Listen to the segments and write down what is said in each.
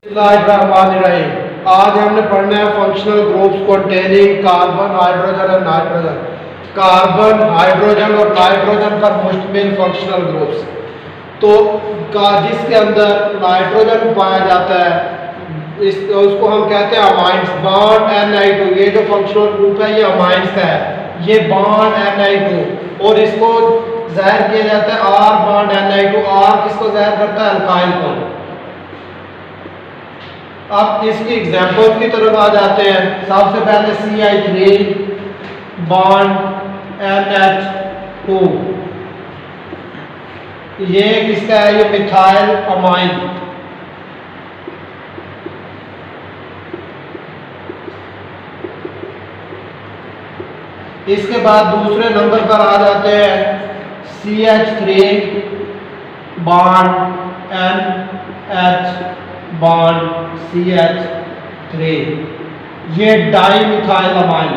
बिस्मिल्लाहिर्रहमानिर्रहीम। आज हमने पढ़ना है functional groups containing carbon, hydrogen और नाइट्रोजन। कार्बन, हाइड्रोजन और नाइट्रोजन पर मुश्तमिल फंक्शनल ग्रुप्स। तो जिसके अंदर नाइट्रोजन पाया जाता है उसको हम कहते हैं अमाइंस। बॉन्ड Ni2, ये जो फंक्शनल ग्रुप है ये अमाइंस का है। ये बॉन्ड Ni2 और इसको ज़ाहिर किया जाता है R बॉन्ड Ni2। R किसको ज़ाहिर करता है? अल्काइल को। अब इसकी एग्जांपल की तरफ आ जाते हैं। सबसे पहले CH3 बॉन्ड NH2, ये किसका है? ये मिथाइल अमाइन। इसके बाद दूसरे नंबर पर आ जाते हैं CH3 bond NH bond CH3, ये डाई मिथाइल अमाइन।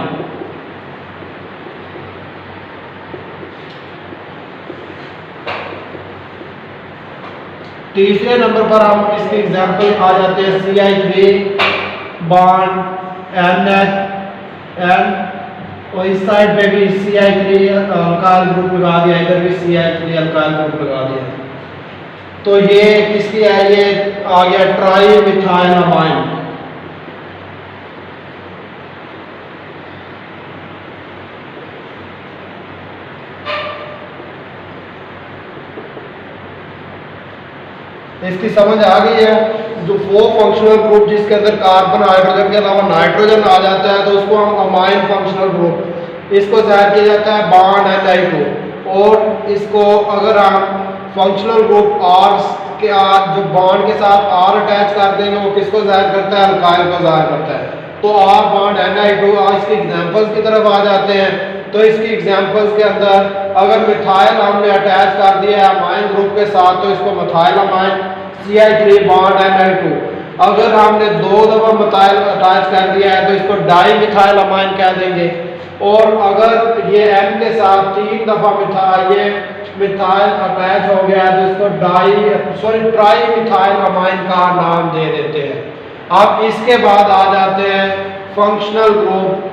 तीसरे नंबर पर हम इसके एग्जांपल आ जाते हैं CH3 बॉन्ड NH और इस साइड पे भी CH3 अल्काइल ग्रुप लगा दिया, इधर भी CH3 अल्काइल ग्रुप लगा दिया। तो ये किसकी है? ये आ गया ट्राई मिथाइल अमाइन। इसकी समझ आ गई है? जो 4 फंक्शनल ग्रुप जिसके अंदर कार्बन, हाइड्रोजन के अलावा नाइट्रोजन आ जाता है तो उसको हम अमाइन फंक्शनल ग्रुप, इसको जाहिर किया जाता है बॉन्ड Ni2। और इसको अगर हम फंक्शनल ग्रुप R के जो बॉन्ड के साथ R अटैच कर देंगे वो किसको जाहिर करता है? अल्काइल को जाहिर करता है। तो R बॉन्ड Ni2। आज इसकी एग्जांपल्स की तरफ आ जाते हैं। तो इसकी एग्जांपल्स के अंदर अगर मिथाइल हमने अटैच कर दिया है अमाइन ग्रुप के साथ तो इसको methyl amine CH3 bond Ni2। अगर हमने 2 दफा मिथाइल अटैच कर दिया है तो इसको डाई मिथाइल अमाइन कह देंगे। और अगर ये M के साथ 3 दफा मिथाइल अटैच हो गया तो इसको ट्राई मिथाइल अमाइन का नाम दे देते हैं। अब इसके बाद आ जाते हैं functional group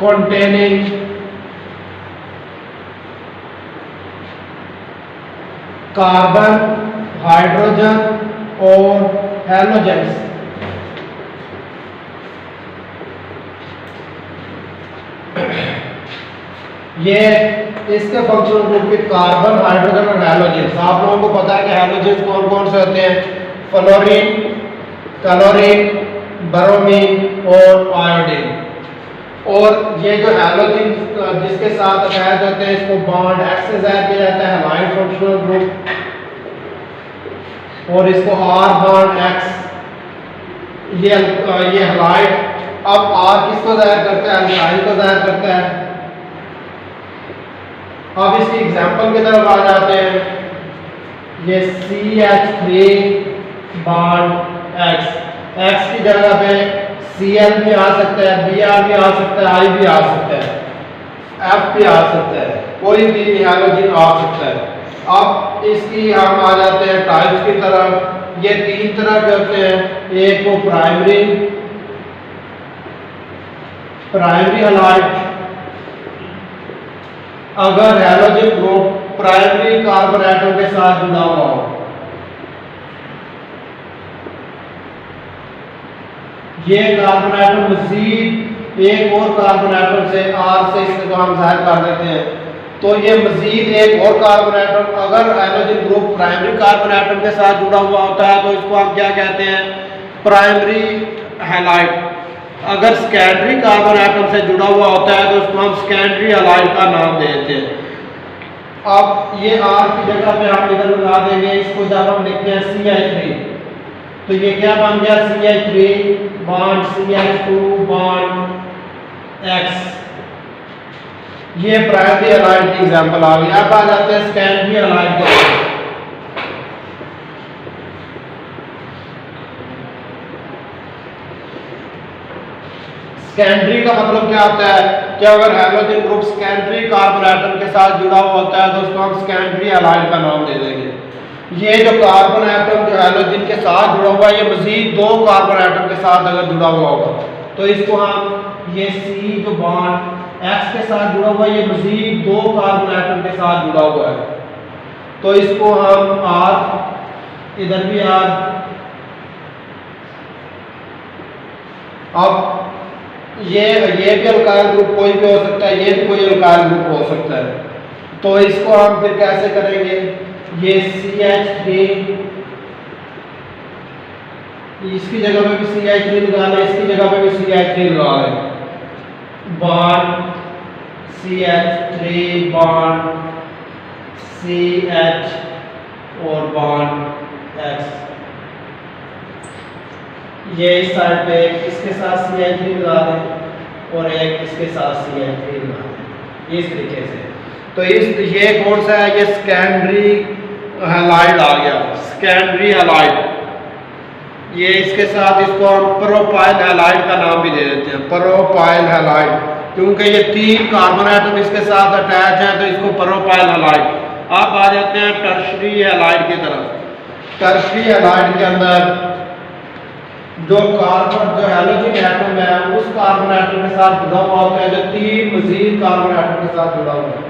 containing carbon, hydrogen और हैलोजेंस। ये इसके फंक्शनल ग्रुप के कार्बन, हाइड्रोजन और हैलोजेंस। आप लोगों को पता है कि हैलोजेंस कौन कौन से होते हैं? फ्लोरीन, क्लोरीन, ब्रोमीन और आयोडीन। और ये जो हैलोजन जिसके साथ अटैच होते हैं इसको बॉन्ड X से जाहिर किया जाता है, हैलाइड फंक्शनल ग्रुप। और इसको R बॉन्ड X, ये हैलाइड। अब R किसको जाहिर करता है? अल्काइल को जाहिर करता है। अब इसकी एग्जांपल की तरफ आ जाते हैं। ये CH3 बॉन्ड X, X की जगह पे Cl भी आ सकता है, Br भी आ सकता है, I भी आ सकता है, F भी आ सकता है, कोई भी हैलोजन आ सकता है। अब इसकी हम आ जाते हैं टाइप्स की तरफ। ये 3 तरह के होते हैं। एक को प्राइमरी हैलाइड, अगर halogen group primary carbon atom के साथ जुड़ा हुआ हो। ये कार्बन एटम मजीद एक और कार्बन एटम से R से इसको हम जाहिर कर देते हैं तो ये मजीद एक और कार्बन एटम, अगर halogen group primary carbon atom के साथ जुड़ा हुआ होता है तो इसको हम क्या कहते हैं? Primary halide. अगर सेकेंडरी कार्बन एटम से जुड़ा हुआ होता है तो उसको हम सेकेंडरी हैलाइड का नाम देते हैं। अब ये R की जगह पे हम इधर लगा देंगे, इसको जब हम लिखते हैं CH3 तो ये क्या बन गया? CH3 bond CH2 bond X। ये प्राइमरी हैलाइड की एग्जांपल आ गई। अब आ जाते हैं सेकेंडरी हैलाइड के। सेकेंडरी का मतलब क्या होता है? कि अगर halogen group secondary carbon atom के साथ जुड़ा हुआ होता है तो उसको हम सेकेंडरी हैलाइड का नाम दे देंगे। ये जो कार्बन एटम जो हैलोजन के साथ जुड़ा हुआ है ये मजीद दो कार्बन एटम के साथ अगर जुड़ा हुआ होगा तो इसको हम ये सी जो बॉन्ड एक्स के साथ जुड़ा हुआ है ये मजीद दो कार्बन एटम के साथ जुड़ा हुआ है तो इसको हम आर, इधर भी आर। अब ये भी अल्काइल ग्रुप कोई भी हो सकता है, ये भी कोई अल्काइल ग्रुप हो सकता है। तो इसको हम फिर कैसे करेंगे, ये CH3 इसकी जगह पे भी CH3 लगा लें, इसकी जगह पे भी CH3 लगा लें। बॉन्ड CH3 बॉन्ड CH और बॉन्ड X। ये इस साइड पे इसके साथ CH3 लगा दें और एक इसके साथ CH3 लगा दें इस तरीके से। तो ये कौन सा है, ये सेकेंडरी हैलाइड आ गया, सेकेंडरी हैलाइड। ये इसके साथ इसको हम प्रोपाइल हैलाइड का नाम भी दे देते हैं, प्रोपाइल हैलाइड, क्योंकि ये तीन कार्बन एटम इसके साथ अटैच है तो इसको प्रोपाइल हैलाइड। अब आ जाते हैं टर्शरी हैलाइड की तरफ। टर्शरी हैलाइड के अंदर जो कार्बन जो हैलोजन एटम है उस कार्बन एटम के साथ जुड़ा हुआ होता है जो तीन मजीद कार्बन एटम के साथ जुड़ा हुआ है।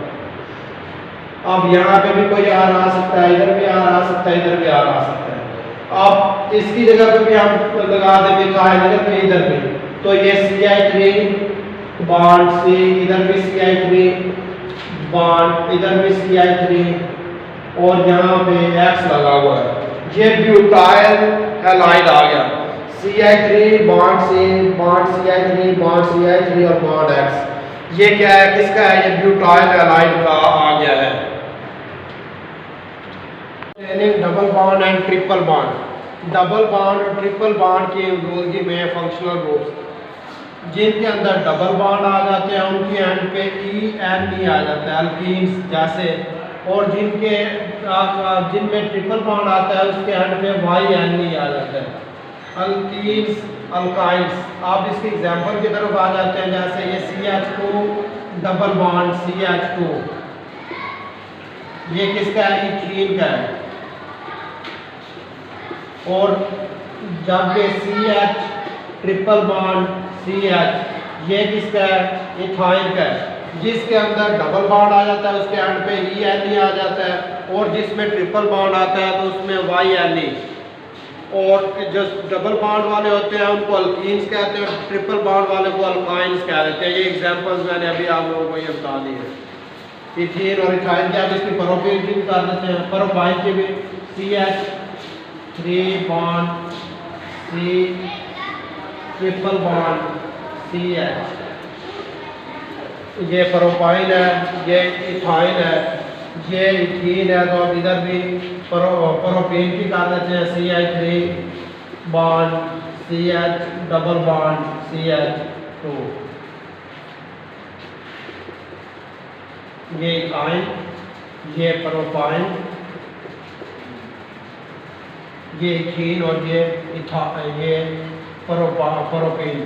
अब यहाँ पे भी कोई आर आ सकता है, इधर भी आर आ सकता है, इधर भी आर आ सकता है। अब इसकी जगह पे भी हम लगा देंगे चाहे इधर पे इधर पे, तो ये CH3 बॉन्ड C, इधर भी CH3 बॉन्ड, इधर भी CH3 और यहाँ पे X लगा हुआ है। ये ब्यूटाइल हैलाइड आ गया, CH3 bond C bond CH3 bond CH3 और बॉन्ड X। ये क्या है, किसका है, ये ब्यूटाइल हैलाइड का आ गया है। Double bond and triple bond. Double bond और ट्रिपल बॉन्ड की मौजूदगी में फंक्शनल ग्रुप्स जिनके अंदर डबल बॉन्ड आ जाते हैं उनकी एंड पे ENE आ जाता है, अल्कीन्स जैसे, और जिनमें ट्रिपल बॉन्ड आता है उसके एंड पे YNE आ जाता है, अल्कीन्स अल्काइल्स। आप इसके एग्जांपल की तरफ आ जाते हैं, जैसे ये CH2 डबल बॉन्ड CH2, ये किसका है, इथीन का है। और जब ये CH ट्रिपल बॉन्ड CH ये किसका है, इथाइन का है। जिसके अंदर डबल बॉन्ड आ जाता है उसके एंड पे ENE आ जाता है, और जिसमें ट्रिपल बॉन्ड आता है तो उसमें YNE। और जो डबल बॉन्ड वाले होते हैं उनको अल्कीन्स कहते हैं, ट्रिपल बॉन्ड वाले को अल्काइन्स कह देते हैं। ये एग्जांपल्स मैंने अभी आप लोगों को ये बता दी है। इथीन और इथाइन की आप इसकी प्रोपाइल की कर देते हैं, प्रोपाइल की भी CH3 bond C triple bond CH, ये प्रोपाइल है, ये इथाइन है, ये इथीन है। तो अब इधर भी प्रोपेन की कर देते हैं, CH3 bond CH double bond CH2, ये इथाइन, ये प्रोपाइन, ये इथीन और ये प्रोपेन।